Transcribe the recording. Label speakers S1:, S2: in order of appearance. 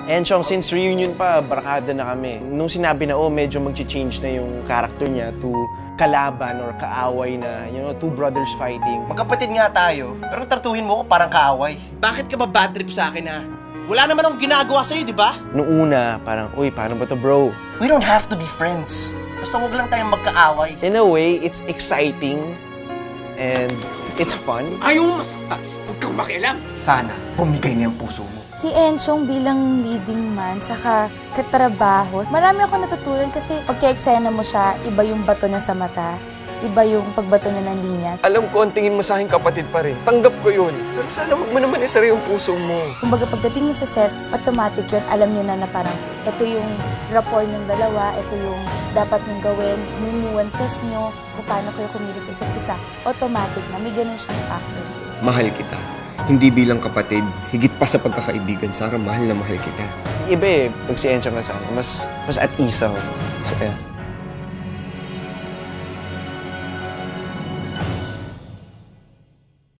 S1: Enchong, since reunion pa, barkada na kami. Nung sinabi na, medyo mag-change na yung character niya to kalaban or kaaway na, two brothers fighting.
S2: Magkapatid nga tayo, pero tartuhin mo ko parang kaaway. Bakit ka ba bad trip sa akin, ha? Wala naman akong ginagawa sa'yo, di ba?
S1: Nung una, parang, uy, paano ba to, bro?
S2: We don't have to be friends. Basta huwag lang tayong magkaaway.
S1: In a way, it's exciting and it's fun.
S3: Ayaw mo masaktan. Huwag kang makialam.
S2: Sana, bumigay na yung puso mo.
S4: Si Enchong bilang leading man, saka katrabaho, marami ako natutunan kasi pagka-eksena mo siya, iba yung bato niya sa mata, iba yung pagbato niya ng linya.
S5: Alam ko, ang tingin mo sa akin kapatid pa rin. Tanggap ko yun. Pero sana wag mo naman isara yung puso mo.
S4: Kumbaga pagdating mo sa set, automatic yun, alam niyo na parang ito yung rapport ng dalawa, ito yung dapat niyong gawin, yung nuances niyo, kung paano kayo kumilos sa isa't isa. Automatic na, may ganun siyang factor.
S5: Mahal kita. Hindi bilang kapatid, higit pa sa pagkakaibigan. Sarah, mahal na mahal kita.
S1: Iba pag si Enchong kasama, mas at ease ako. So, yeah.